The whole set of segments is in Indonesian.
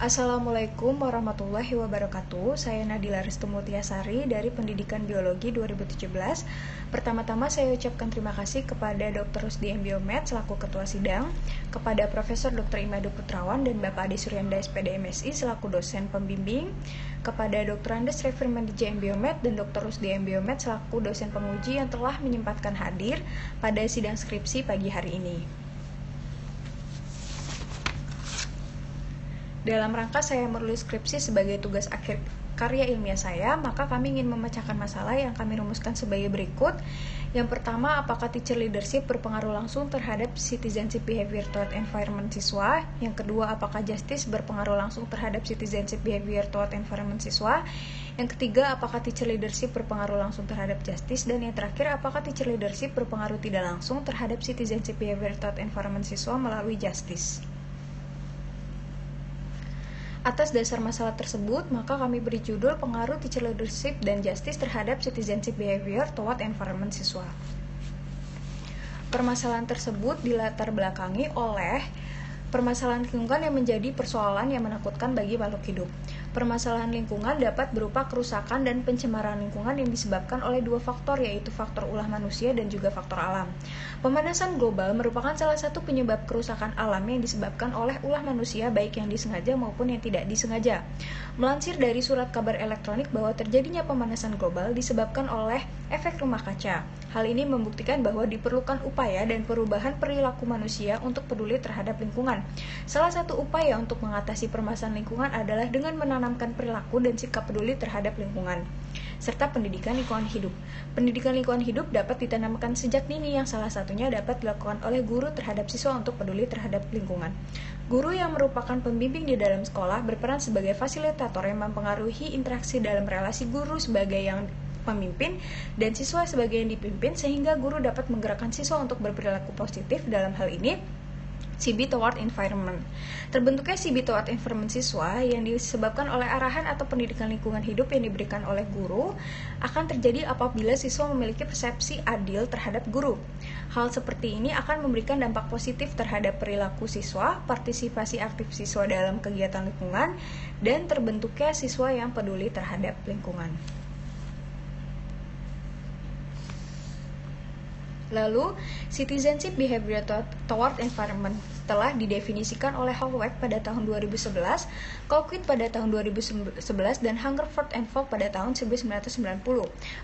Assalamualaikum warahmatullahi wabarakatuh. Saya Nadila Restumutiasari dari Pendidikan Biologi 2017. Pertama-tama saya ucapkan terima kasih kepada Dr. Rusdi M. Biomed selaku Ketua Sidang, kepada Profesor Dr. Imadu Putrawan dan Bapak Adi Suryanda SPD MSI selaku dosen pembimbing, kepada Dr. Andes Refirman DJ M. Biomed dan Dr. Rusdi M. Biomed selaku dosen penguji yang telah menyempatkan hadir pada sidang skripsi pagi hari ini. Dalam rangka saya menulis skripsi sebagai tugas akhir karya ilmiah saya, maka kami ingin memecahkan masalah yang kami rumuskan sebagai berikut. Yang pertama, apakah teacher leadership berpengaruh langsung terhadap citizenship behavior toward environment siswa? Yang kedua, apakah justice berpengaruh langsung terhadap citizenship behavior toward environment siswa? Yang ketiga, apakah teacher leadership berpengaruh langsung terhadap justice? Dan yang terakhir, apakah teacher leadership berpengaruh tidak langsung terhadap citizenship behavior toward environment siswa melalui justice? Atas dasar masalah tersebut, maka kami beri judul pengaruh teacher leadership dan justice terhadap citizenship behavior toward environment siswa. Permasalahan tersebut dilatar belakangi oleh permasalahan lingkungan yang menjadi persoalan yang menakutkan bagi makhluk hidup. Permasalahan lingkungan dapat berupa kerusakan dan pencemaran lingkungan yang disebabkan oleh dua faktor, yaitu faktor ulah manusia dan juga faktor alam. Pemanasan global merupakan salah satu penyebab kerusakan alam yang disebabkan oleh ulah manusia, baik yang disengaja maupun yang tidak disengaja. Melansir dari surat kabar elektronik bahwa terjadinya pemanasan global disebabkan oleh efek rumah kaca. Hal ini membuktikan bahwa diperlukan upaya dan perubahan perilaku manusia untuk peduli terhadap lingkungan. Salah satu upaya untuk mengatasi permasalahan lingkungan adalah dengan menanamkan perilaku dan sikap peduli terhadap lingkungan, serta pendidikan lingkungan hidup. Pendidikan lingkungan hidup dapat ditanamkan sejak dini, yang salah satunya dapat dilakukan oleh guru terhadap siswa untuk peduli terhadap lingkungan. Guru yang merupakan pembimbing di dalam sekolah berperan sebagai fasilitator yang mempengaruhi interaksi dalam relasi guru sebagai yang pemimpin dan siswa sebagai yang dipimpin, sehingga guru dapat menggerakkan siswa untuk berperilaku positif, dalam hal ini CB toward environment. Terbentuknya CB toward environment siswa yang disebabkan oleh arahan atau pendidikan lingkungan hidup yang diberikan oleh guru akan terjadi apabila siswa memiliki persepsi adil terhadap guru. Hal seperti ini akan memberikan dampak positif terhadap perilaku siswa, partisipasi aktif siswa dalam kegiatan lingkungan, dan terbentuknya siswa yang peduli terhadap lingkungan. Lalu, citizenship behavior toward environment telah didefinisikan oleh Howard pada tahun 2011, Colquitt pada tahun 2011, dan Hungerford and Fogg pada tahun 1990.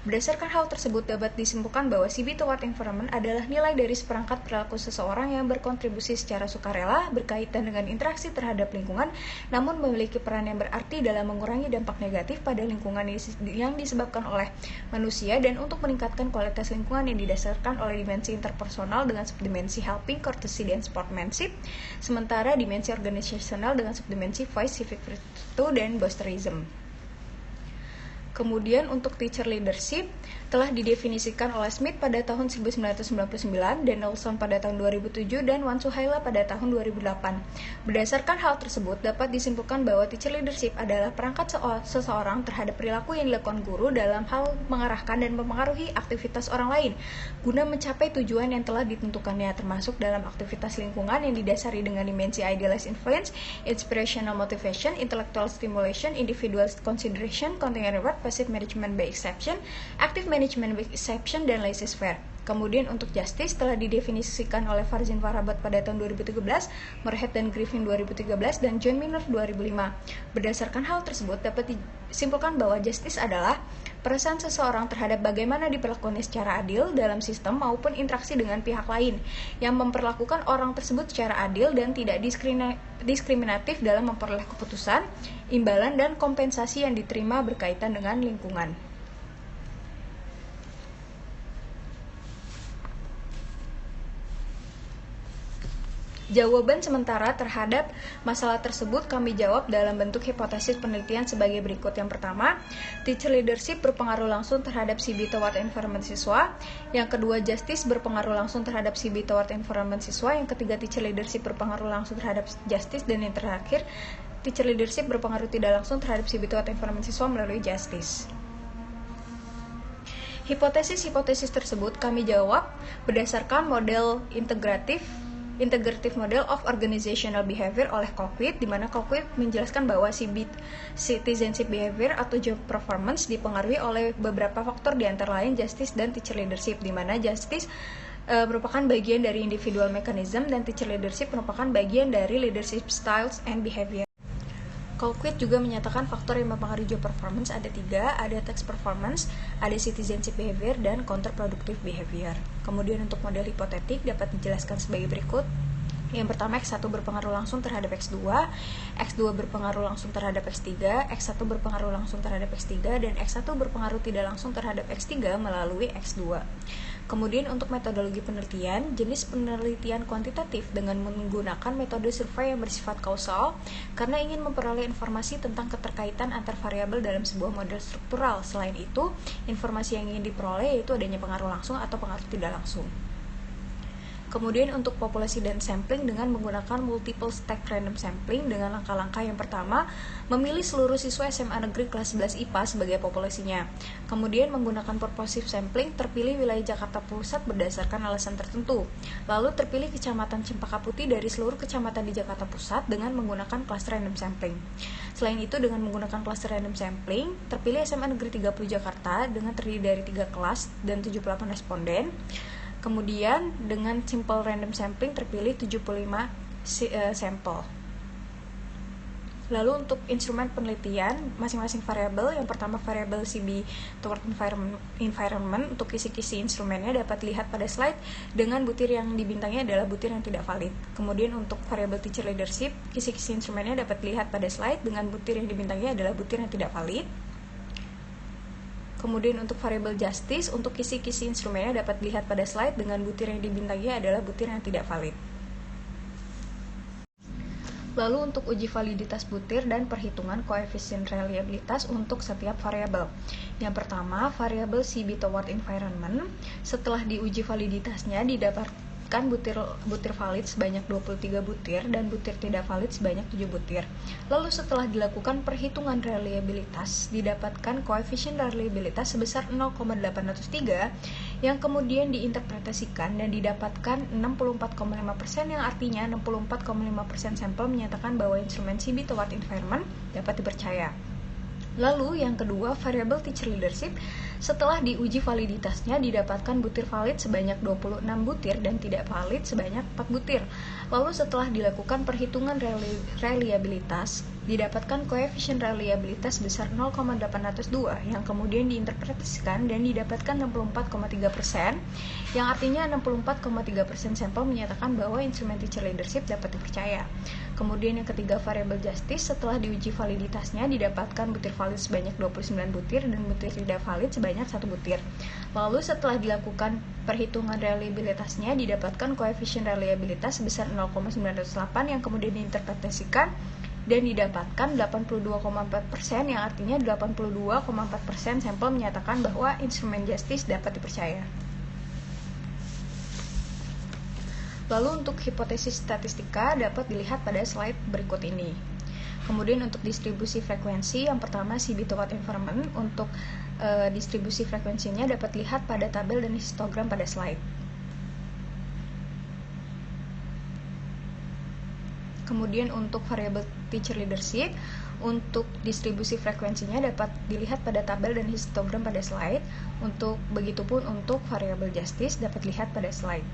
Berdasarkan hal tersebut, dapat disimpulkan bahwa CB toward environment adalah nilai dari seperangkat perilaku seseorang yang berkontribusi secara sukarela, berkaitan dengan interaksi terhadap lingkungan, namun memiliki peran yang berarti dalam mengurangi dampak negatif pada lingkungan yang disebabkan oleh manusia, dan untuk meningkatkan kualitas lingkungan yang didasarkan oleh dimensi interpersonal dengan subdimensi helping, courtesy, dan sportsmanship, sementara dimensi organisasional dengan subdimensi voice, civic virtue, dan bosterism. Kemudian untuk teacher leadership telah didefinisikan oleh Smith pada tahun 1999, dan Nelson pada tahun 2007, dan Wan Suhaila pada tahun 2008. Berdasarkan hal tersebut, dapat disimpulkan bahwa teacher leadership adalah perangkat seseorang terhadap perilaku yang dilakukan guru dalam hal mengarahkan dan mempengaruhi aktivitas orang lain guna mencapai tujuan yang telah ditentukannya, termasuk dalam aktivitas lingkungan yang didasari dengan dimensi idealized influence, inspirational motivation, intellectual stimulation, individual consideration, contingent reward, passive management by exception, active management by exception, dan laissez-faire. Kemudian untuk justice telah didefinisikan oleh Farzin Farabat pada tahun 2013, Moorhead dan Griffin 2013, dan John Miner 2005. Berdasarkan hal tersebut, dapat disimpulkan bahwa justice adalah perasaan seseorang terhadap bagaimana diperlakukannya secara adil dalam sistem maupun interaksi dengan pihak lain, yang memperlakukan orang tersebut secara adil dan tidak diskriminatif dalam memperoleh keputusan, imbalan, dan kompensasi yang diterima berkaitan dengan lingkungan. Jawaban sementara terhadap masalah tersebut kami jawab dalam bentuk hipotesis penelitian sebagai berikut. Yang pertama, teacher leadership berpengaruh langsung terhadap CB toward environment siswa. Yang kedua, justice berpengaruh langsung terhadap CB toward environment siswa. Yang ketiga, teacher leadership berpengaruh langsung terhadap justice. Dan yang terakhir, teacher leadership berpengaruh tidak langsung terhadap CB toward environment siswa melalui justice. Hipotesis-hipotesis tersebut kami jawab berdasarkan model integratif Integrative Model of Organizational Behavior oleh Colquitt, di mana Colquitt menjelaskan bahwa citizenship behavior atau job performance dipengaruhi oleh beberapa faktor, di antara lain justice dan teacher leadership, di mana justice merupakan bagian dari individual mechanism dan teacher leadership merupakan bagian dari leadership styles and behavior. Colquitt juga menyatakan faktor yang mempengaruhi job performance ada 3, ada task performance, ada citizenship behavior, dan counterproductive behavior. Kemudian untuk model hipotetik dapat dijelaskan sebagai berikut. Yang pertama, X1 berpengaruh langsung terhadap X2, X2 berpengaruh langsung terhadap X3, X1 berpengaruh langsung terhadap X3, dan X1 berpengaruh tidak langsung terhadap X3 melalui X2. Kemudian untuk metodologi penelitian, jenis penelitian kuantitatif dengan menggunakan metode survei yang bersifat kausal karena ingin memperoleh informasi tentang keterkaitan antar variabel dalam sebuah model struktural. Selain itu, informasi yang ingin diperoleh yaitu adanya pengaruh langsung atau pengaruh tidak langsung. Kemudian untuk populasi dan sampling dengan menggunakan multiple stack random sampling dengan langkah-langkah yang pertama, memilih seluruh siswa SMA negeri kelas 11 IPA sebagai populasinya. Kemudian menggunakan purposive sampling, terpilih wilayah Jakarta Pusat berdasarkan alasan tertentu. Lalu terpilih Kecamatan Cempaka Putih dari seluruh kecamatan di Jakarta Pusat dengan menggunakan cluster random sampling. Selain itu, dengan menggunakan cluster random sampling, terpilih SMA Negeri 30 Jakarta dengan terdiri dari 3 kelas dan 78 responden. Kemudian dengan simple random sampling terpilih 75 sampel. Lalu untuk instrumen penelitian masing-masing variabel, yang pertama variabel CB toward environment, untuk kisi-kisi instrumennya dapat dilihat pada slide dengan butir yang dibintangnya adalah butir yang tidak valid. Kemudian untuk variabel teacher leadership, kisi-kisi instrumennya dapat dilihat pada slide dengan butir yang dibintangnya adalah butir yang tidak valid. Kemudian untuk variabel justice, untuk kisi-kisi instrumennya dapat dilihat pada slide dengan butir yang dibintangi adalah butir yang tidak valid. Lalu untuk uji validitas butir dan perhitungan koefisien reliabilitas untuk setiap variabel. Yang pertama, variabel CB toward environment. Setelah diuji validitasnya didapatkan butir valid sebanyak 23 butir dan butir tidak valid sebanyak 7 butir. Lalu setelah dilakukan perhitungan reliabilitas, didapatkan koefisien reliabilitas sebesar 0,803 yang kemudian diinterpretasikan dan didapatkan 64,5%, yang artinya 64,5% sampel menyatakan bahwa instrumen CB toward environment dapat dipercaya. Lalu yang kedua, variabel teacher leadership. Setelah diuji validitasnya didapatkan butir valid sebanyak 26 butir dan tidak valid sebanyak 4 butir. Lalu setelah dilakukan perhitungan reliabilitas didapatkan koefisien reliabilitas sebesar 0,802 yang kemudian diinterpretasikan dan didapatkan 64,3%, yang artinya 64,3% sampel menyatakan bahwa instrumen teacher leadership dapat dipercaya. Kemudian yang ketiga, variabel justice. Setelah diuji validitasnya didapatkan butir valid sebanyak 29 butir dan butir tidak valid sebanyak 1 butir. Lalu setelah dilakukan perhitungan reliabilitasnya didapatkan koefisien reliabilitas sebesar 0,908 yang kemudian diinterpretasikan dan didapatkan 82,4%, yang artinya 82,4% sampel menyatakan bahwa instrumen justice dapat dipercaya. Lalu untuk hipotesis statistika dapat dilihat pada slide berikut ini. Kemudian untuk distribusi frekuensi, yang pertama CB toward environment. Untuk distribusi frekuensinya dapat dilihat pada tabel dan histogram pada slide. Kemudian untuk variabel teacher leadership, untuk distribusi frekuensinya dapat dilihat pada tabel dan histogram pada slide. Untuk begitupun untuk variabel justice dapat dilihat pada slide.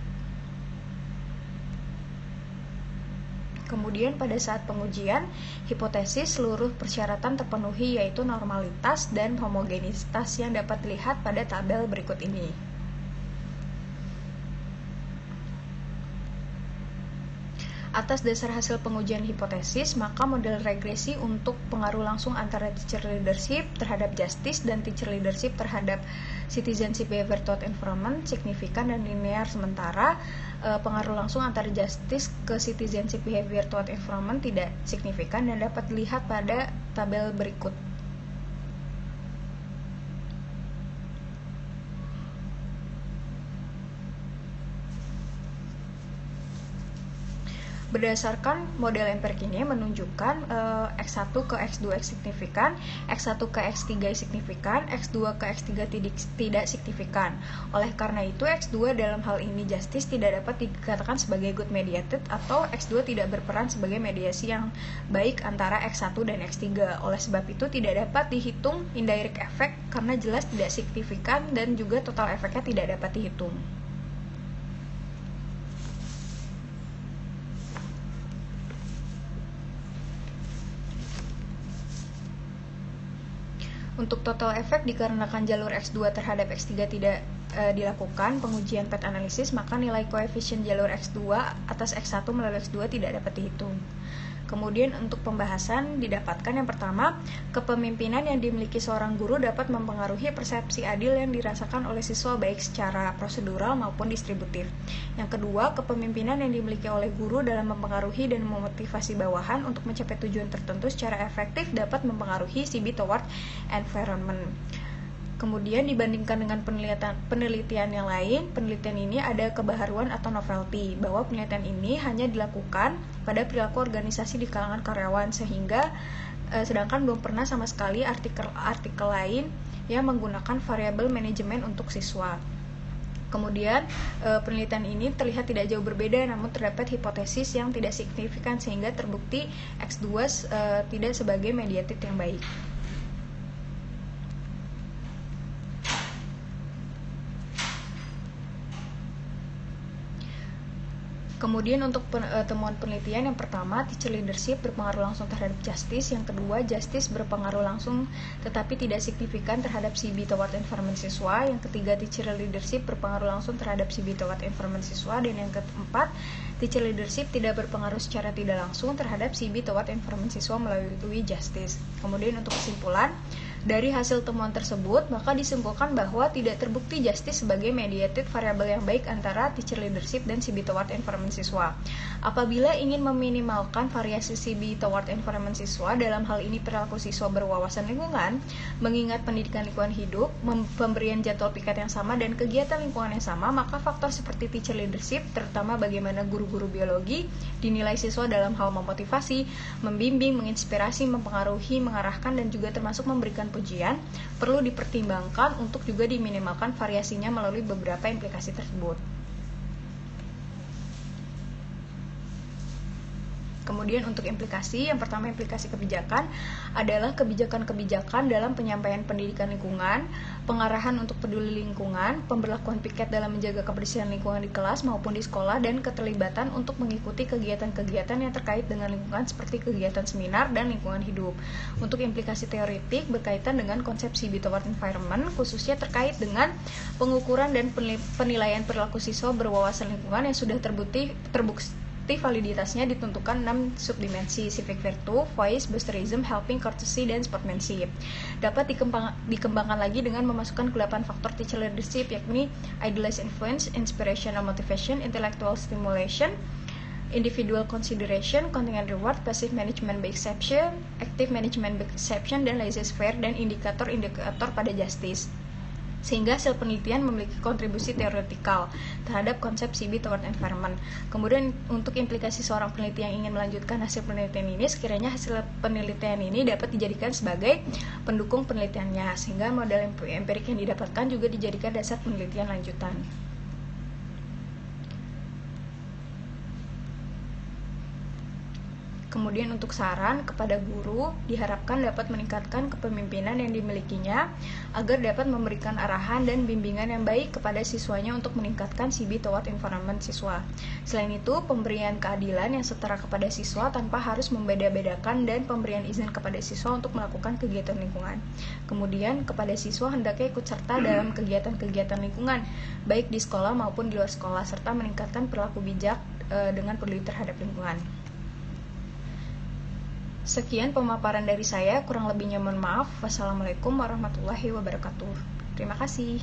Kemudian pada saat pengujian, hipotesis seluruh persyaratan terpenuhi yaitu normalitas dan homogenitas yang dapat dilihat pada tabel berikut ini. Atas dasar hasil pengujian hipotesis, maka model regresi untuk pengaruh langsung antara teacher leadership terhadap justice dan teacher leadership terhadap citizenship behavior toward environment signifikan dan linear, sementara pengaruh langsung antara justice ke citizenship behavior toward environment tidak signifikan dan dapat dilihat pada tabel berikut. Berdasarkan model empirik ini menunjukkan X1 ke X2 signifikan, X1 ke X3 signifikan, X2 ke X3 tidak signifikan. Oleh karena itu, X2 dalam hal ini justice tidak dapat dikatakan sebagai good mediated atau X2 tidak berperan sebagai mediasi yang baik antara X1 dan X3. Oleh sebab itu, tidak dapat dihitung indirect effect karena jelas tidak signifikan dan juga total efeknya tidak dapat dihitung. Untuk total efek dikarenakan jalur X2 terhadap X3 tidak dilakukan pengujian path analysis, maka nilai koefisien jalur X2 atas X1 melalui X2 tidak dapat dihitung. Kemudian untuk pembahasan didapatkan yang pertama, kepemimpinan yang dimiliki seorang guru dapat mempengaruhi persepsi adil yang dirasakan oleh siswa baik secara prosedural maupun distributif. Yang kedua, kepemimpinan yang dimiliki oleh guru dalam mempengaruhi dan memotivasi bawahan untuk mencapai tujuan tertentu secara efektif dapat mempengaruhi CB toward environment. Kemudian dibandingkan dengan penelitian yang lain, penelitian ini ada kebaharuan atau novelty, bahwa penelitian ini hanya dilakukan pada perilaku organisasi di kalangan karyawan, sehingga sedangkan belum pernah sama sekali artikel lain yang menggunakan variabel manajemen untuk siswa. Kemudian penelitian ini terlihat tidak jauh berbeda, namun terdapat hipotesis yang tidak signifikan sehingga terbukti X2 tidak sebagai mediated yang baik. Kemudian untuk temuan penelitian yang pertama, teacher leadership berpengaruh langsung terhadap justice. Yang kedua, justice berpengaruh langsung tetapi tidak signifikan terhadap CB toward environment siswa. Yang ketiga, teacher leadership berpengaruh langsung terhadap CB toward environment siswa. Dan yang keempat, teacher leadership tidak berpengaruh secara tidak langsung terhadap CB toward environment siswa melalui justice. Kemudian untuk kesimpulan, dari hasil temuan tersebut, maka disimpulkan bahwa tidak terbukti justice sebagai mediated variabel yang baik antara teacher leadership dan CB toward environment siswa. Apabila ingin meminimalkan variasi CB toward environment siswa, dalam hal ini perilaku siswa berwawasan lingkungan, mengingat pendidikan lingkungan hidup, pemberian jadwal piket yang sama, dan kegiatan lingkungan yang sama, maka faktor seperti teacher leadership, terutama bagaimana guru-guru biologi, dinilai siswa dalam hal memotivasi, membimbing, menginspirasi, mempengaruhi, mengarahkan, dan juga termasuk memberikan pujian, perlu dipertimbangkan untuk juga diminimalkan variasinya melalui beberapa implikasi tersebut. Kemudian untuk implikasi, yang pertama implikasi kebijakan adalah kebijakan-kebijakan dalam penyampaian pendidikan lingkungan, pengarahan untuk peduli lingkungan, pemberlakuan piket dalam menjaga kebersihan lingkungan di kelas maupun di sekolah, dan keterlibatan untuk mengikuti kegiatan-kegiatan yang terkait dengan lingkungan seperti kegiatan seminar dan lingkungan hidup. Untuk implikasi teoretik berkaitan dengan konsep CB toward environment, khususnya terkait dengan pengukuran dan penilaian perilaku siswa berwawasan lingkungan yang sudah terbukti validitasnya ditentukan 6 subdimensi: civic virtue, voice, boosterism, helping, courtesy, dan sportsmanship. Dapat dikembangkan lagi dengan memasukkan 8 faktor teacher leadership, yakni idealized influence, inspirational motivation, intellectual stimulation, individual consideration, contingent reward, passive management by exception, active management by exception, dan laissez-faire, dan indikator-indikator pada justice. Sehingga hasil penelitian memiliki kontribusi teoretikal terhadap konsep CB toward environment. Kemudian untuk implikasi seorang peneliti yang ingin melanjutkan hasil penelitian ini, sekiranya hasil penelitian ini dapat dijadikan sebagai pendukung penelitiannya, sehingga model empirik yang didapatkan juga dijadikan dasar penelitian lanjutan. Kemudian untuk saran kepada guru, diharapkan dapat meningkatkan kepemimpinan yang dimilikinya agar dapat memberikan arahan dan bimbingan yang baik kepada siswanya untuk meningkatkan CB toward environment siswa. Selain itu, pemberian keadilan yang setara kepada siswa tanpa harus membeda-bedakan, dan pemberian izin kepada siswa untuk melakukan kegiatan lingkungan. Kemudian, kepada siswa hendaknya ikut serta dalam kegiatan-kegiatan lingkungan, baik di sekolah maupun di luar sekolah, serta meningkatkan perilaku bijak dengan peduli terhadap lingkungan. Sekian pemaparan dari saya, kurang lebihnya mohon maaf. Wassalamualaikum warahmatullahi wabarakatuh. Terima kasih.